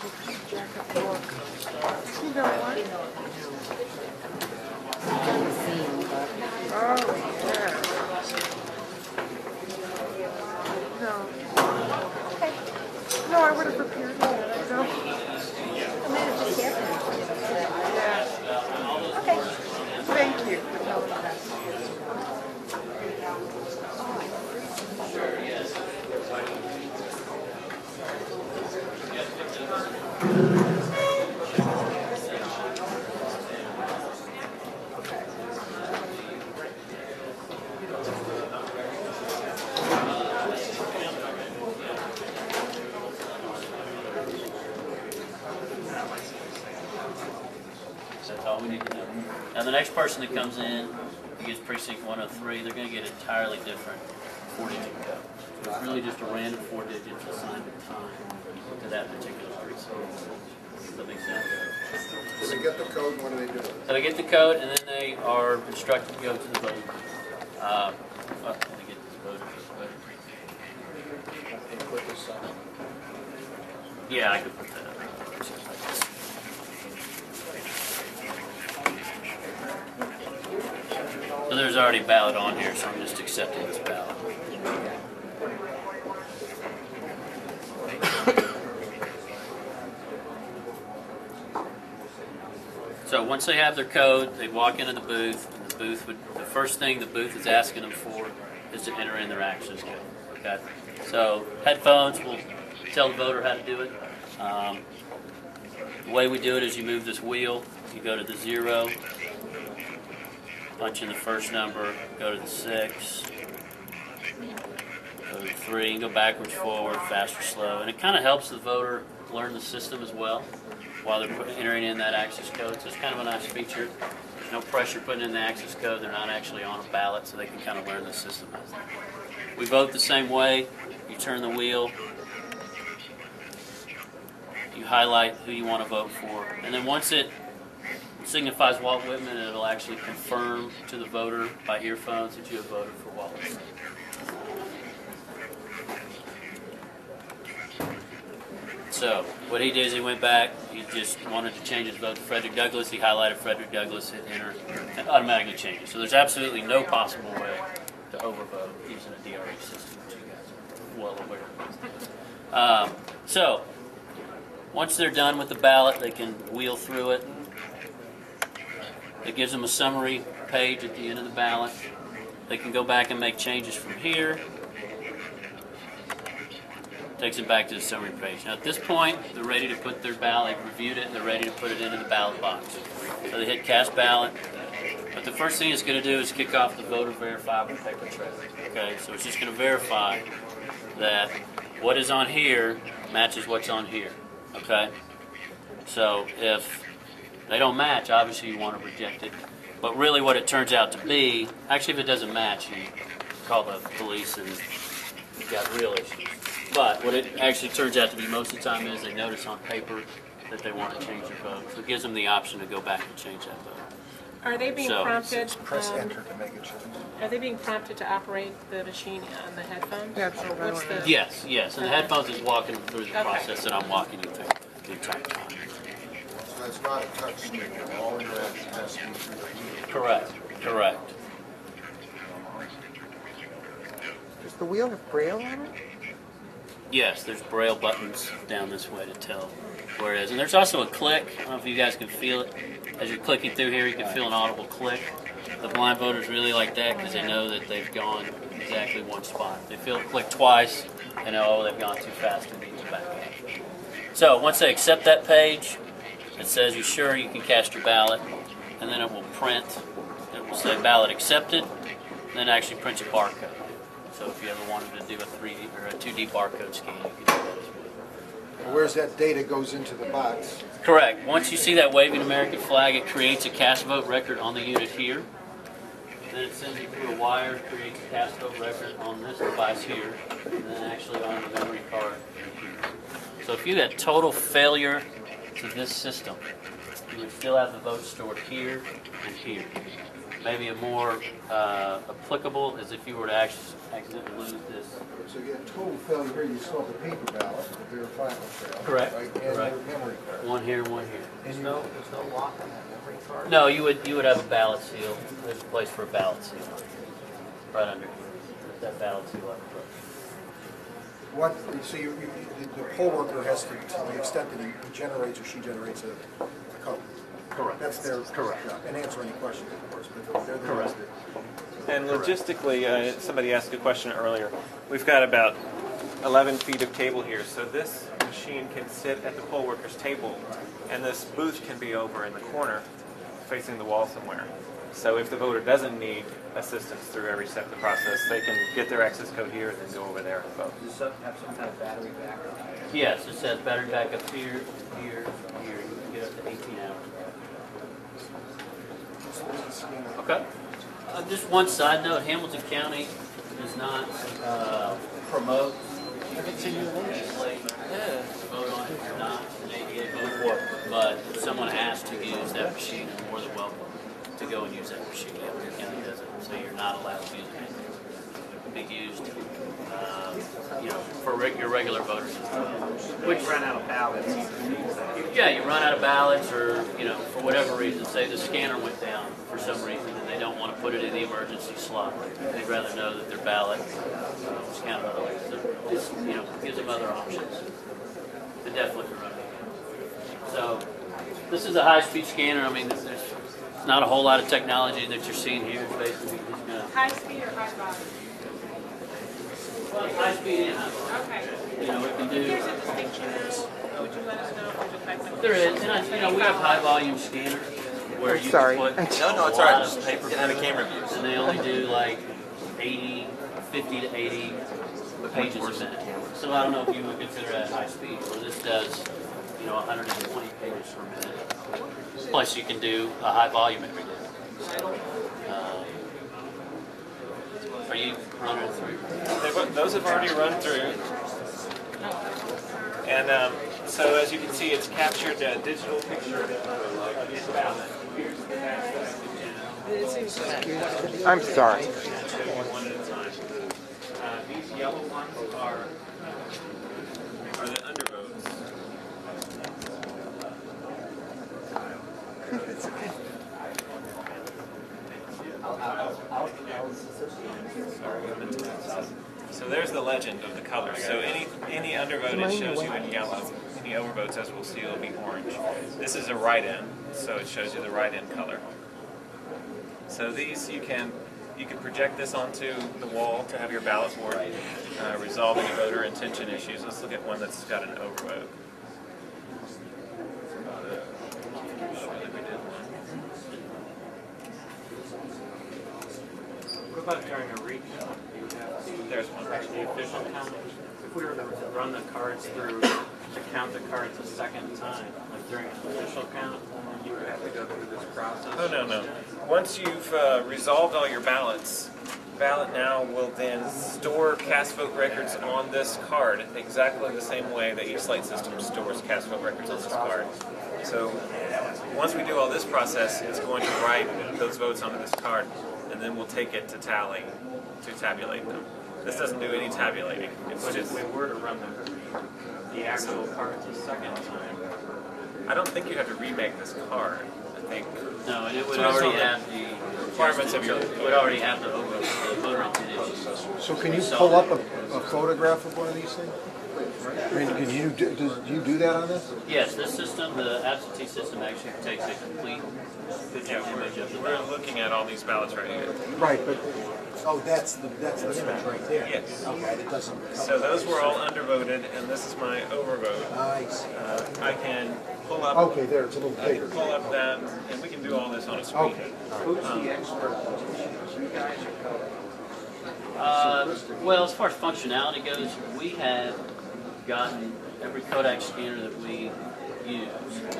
I'll just jack up the work. You know what? Oh, yeah. No. Okay. No, I would have prepared that. No. I might have just happened. Yeah. Okay. Thank you. That's all we need to know. Now the next person that comes in, who gets precinct 103, they're going to get an entirely different 4-digit code. So it's really just a random 4 digits assigned at time to that particular precinct. Does that make sense? So they get the code, what do they do? So they get the code, and then they are instructed to go to the vote. Well, they get the vote. Yeah, I could put that up. So there's already a ballot on here, so I'm just accepting this ballot. So once they have their code, they walk into the booth, and the first thing the booth is asking them for is to enter in their access code. Okay? So headphones will tell the voter how to do it. The way we do it is you move this wheel, you go to the 0, punch in the first number, go to the 6, go to the 3, and go backwards, forward, fast or slow. And it kind of helps the voter learn the system as well while they're entering in that access code. So it's kind of a nice feature. There's no pressure putting in the access code. They're not actually on a ballot, so they can kind of learn the system. We vote the same way. You turn the wheel. You highlight who you want to vote for. And then once it signifies Walt Whitman, it'll actually confirm to the voter by earphones that you have voted for Walt Whitman. So what he did is he went back, he just wanted to change his vote to Frederick Douglass. He highlighted Frederick Douglass, hit enter, and automatically changes. So there's absolutely no possible way to overvote using a DRE system, which you guys are well aware of. So once they're done with the ballot, they can wheel through it. It gives them a summary page at the end of the ballot. They can go back and make changes from here. Takes them back to the summary page. Now at this point, they're ready to put their ballot. They've reviewed it and they're ready to put it into the ballot box. So they hit cast ballot. But the first thing it's going to do is kick off the voter verifiable paper trail. Okay, so it's just going to verify that what is on here matches what's on here. Okay, so if they don't match, obviously you want to reject it. But really what it turns out to be, actually if it doesn't match, you call the police and you've got real issues. But what it actually turns out to be most of the time is they notice on paper that they want to change their vote. So it gives them the option to go back and change that vote. Are they being prompted? Press enter to make a change. Are they being prompted to operate the machine on the headphones? That's what I What's wanted. the? Yes, yes. And the headphones is walking them through the Okay. process that I'm walking you through the entire time. So it's not a touch screen, all interaction has to be through the wheel. Correct, correct. Does the wheel have Braille on it? Yes, there's Braille buttons down this way to tell where it is. And there's also a click. I don't know if you guys can feel it. As you're clicking through here, you can feel an audible click. The blind voters really like that because they know that they've gone exactly one spot. They feel it click twice and know, oh, they've gone too fast and need to back up. So once they accept that page, it says you're sure you can cast your ballot, and then it will print. It will say ballot accepted, and then actually print a barcode. So if you ever wanted to do a 3D or a 2D barcode scan, you can do that as well. Where's that data goes into the box? Correct. Once you see that waving American flag, it creates a cast vote record on the unit here. Then it sends you through a wire, creates a cast vote record on this device here, and then actually on the memory card here. So if you had total failure to this system, you would still have the vote stored here and here. Maybe a more applicable is if you were to accidentally lose this. So you get total failure here, you still have the paper ballot, the verifiable fail. Correct. Right, and Correct. your memory card. One here, one here. And There's no lock on that memory card? No, you would have a ballot seal. There's a place for a ballot seal. Right under here. Put that ballot seal up front. What, so the poll worker has to the extent that he generates or she generates a code. Correct. That's their Correct. job. And answer any questions, of course, but they're the ones Correct. that. And logistically, somebody asked a question earlier. We've got about 11 feet of cable here, so this machine can sit at the poll worker's table, and this booth can be over in the corner, facing the wall somewhere. So if the voter doesn't need assistance through every step of the process, they can get their access code here and then go over there and vote. Does this have some kind of battery backup? Yes, it says battery backup here, here, here. You can get up to 18 hours. Okay. Just one side note, Hamilton County does not promote vote on it or not, an ADA vote, but if someone has to use that machine, they're more than welcome to go and use that machine. Hamilton County doesn't, so you're not allowed to use it. It can be used, for your regular voters as well. Which run out of ballots. Yeah, you run out of ballots or, for whatever reason, say the scanner went down for some reason and they don't want to put it in the emergency slot. They'd rather know that their ballot was counted otherwise. So this, gives them other options. They definitely can run it again. So this is a high-speed scanner. I mean, there's not a whole lot of technology that you're seeing here. It's basically just going to... High speed or high volume? Well, high-speed and high-volume. Okay. It can do... There's a distinction now. Would you let us know if there's a technical? There is, and we have high-volume scanners where you sorry. can put No, it's a all right. lot Just of paper getting out of camera views. and they only do like 50 to 80 pages a minute. So I don't know if you would consider that high speed. Well, this does, 120 pages per minute. Plus, you can do a high volume every day. Are you running through? Those have already run through. And so as you can see, it's captured a digital picture of each ballot. Here's the backside. I'm sorry. One at a time. These yellow ones are the undervotes. So there's the legend of the colors. So any undervoted shows you in yellow. Any overvotes, as we'll see, will be orange. This is a write-in, so it shows you the write-in color. So these you can project this onto the wall to have your ballot board, resolve any voter intention issues. Let's look at one that's got an overvote. What about during a recount? There's one. The official count? If we were to run the cards through, to count the cards a second time, like during an official count, you would have to go through this process? Oh, no. Once you've resolved all your ballots, Ballot Now will then store cast vote records on this card exactly the same way that each slate system stores cast vote records on this card. So once we do all this process, it's going to write those votes onto this card, and then we'll take it to tally, to tabulate them. This doesn't do any tabulating. It's But if just, we were to run the actual cards a second time, I don't think you have to remake this card. I think no, and it would So it's already on the have the requirements of your. it would already have the voter intent issues. So can you pull up a photograph of one of these things? I mean, do you do that on this? Yes, this system, the absentee system, actually takes a complete picture image of the We're ballot. looking at all these ballots right here. Right, but, that's the image right there. Yes. Okay, it doesn't. So those were all undervoted, and this is my overvote. Nice. I can pull up. Okay, there, it's a little I can bigger. pull up that, and we can do all this on a screen. Okay. Who's the expert? You guys Well, as far as functionality goes, we have gotten every Kodak scanner that we use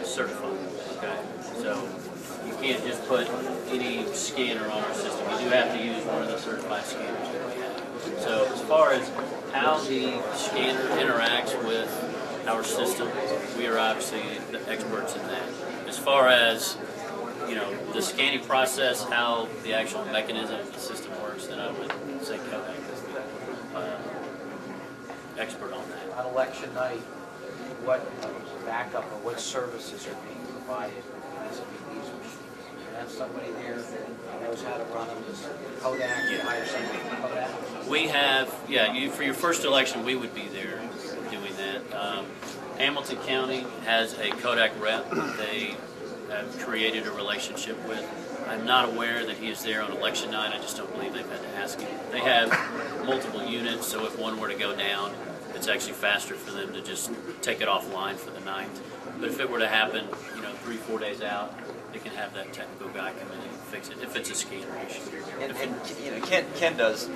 certified. Okay, so you can't just put any scanner on our system. You do have to use one of the certified scanners that we have. So as far as how the scanner interacts with our system, we are obviously the experts in that. As far as, you know, the scanning process, how the actual mechanism of the system works, then I would say Kodak is the expert on that. On election night, what backup or what services are being provided vis-a-vis these machines? You have somebody there that knows how to run them, is Kodak, you hire somebody from Kodak? We have, for your first election, we would be there doing that. Hamilton County has a Kodak rep that they have created a relationship with. I'm not aware that he is there on election night. I just don't believe they've had to ask him. They have multiple units, so if one were to go down, it's actually faster for them to just take it offline for the night. But if it were to happen, 3-4 days out, they can have that technical guy come in and fix it if it's a scanner issue. And Ken does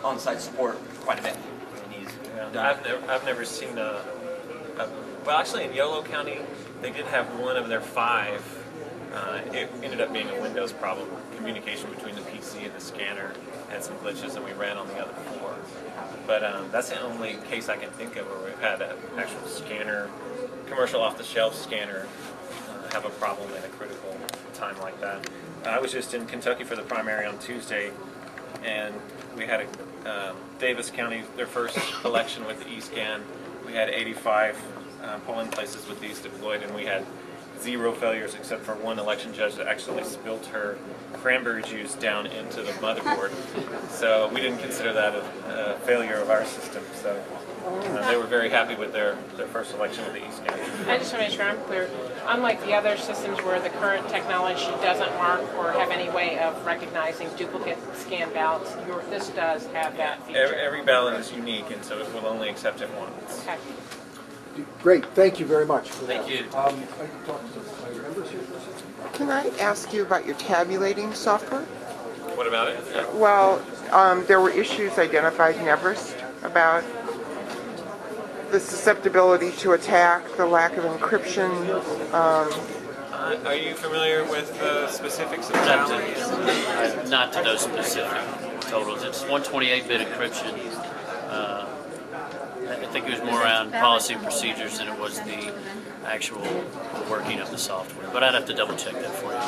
on-site support quite a bit. And he's done I've never seen well, actually in Yolo County, they did have one of their 5. It ended up being a Windows problem. Communication between the PC and the scanner had some glitches, and we ran on the other 4. But that's the only case I can think of where we've had an actual scanner, commercial off-the-shelf scanner, have a problem in a critical time like that. I was just in Kentucky for the primary on Tuesday, and we had Davis County, their first election with the eScan. We had 85 polling places with these deployed, and we had 0 failures except for one election judge that actually spilled her cranberry juice down into the motherboard. So we didn't consider that a failure of our system. So they were very happy with their first election with the eScan. I just want to make sure I'm clear. Unlike the other systems where the current technology doesn't mark or have any way of recognizing duplicate scan ballots, this does have that feature. Every ballot is unique, and so it will only accept it once. Okay. Great, thank you very much for that. Thank you. I can talk to my members here for a second. Can I ask you about your tabulating software? What about it? Well, there were issues identified in Everest about the susceptibility to attack, the lack of encryption. Are you familiar with the specifics of Not tallies? not to those specific totals. It's 128-bit encryption. I think it was more around policy and procedures than it was the actual working of the software. But I'd have to double check that for you.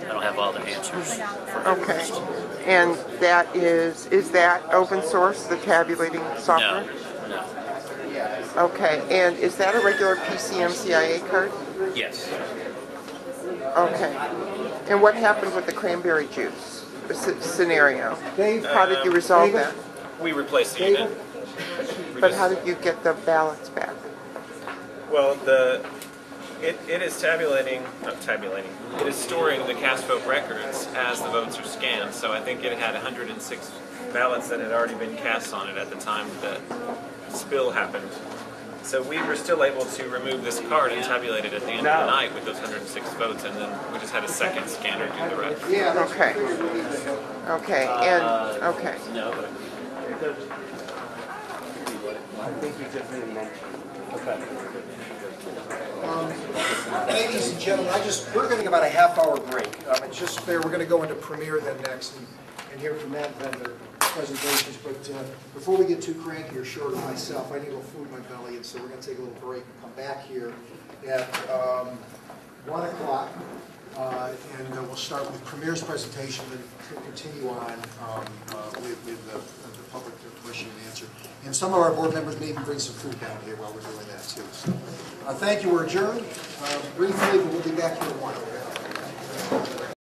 I don't have all the answers for Okay. Everest. And that is that open source, the tabulating software? No. Okay, and is that a regular PCMCIA card? Yes. Okay. And what happened with the cranberry juice scenario? Dave, How did you resolve David? that? We replaced the unit. But how did you get the ballots back? Well, it is it is storing the cast vote records as the votes are scanned. So I think it had 106 ballots that had already been cast on it at the time that the spill happened. So we were still able to remove this card and tabulate it at the end of the night with those 106 votes, and then we just had a second scanner do the rest. Okay. Okay, and, okay. No. Ladies and gentlemen, we're going to take about a half-hour break. It's just fair. We're going to go into Premiere then next and hear from that vendor presentations. But before we get too cranky or short of myself, I need a little food in my belly, and so we're going to take a little break and come back here at 1 o'clock. And we'll start with Premiere's presentation and continue on with the public question and answer. And some of our board members may even bring some food down here while we're doing that too. So, thank you. We're adjourned briefly, but we'll be back here at 1. Okay?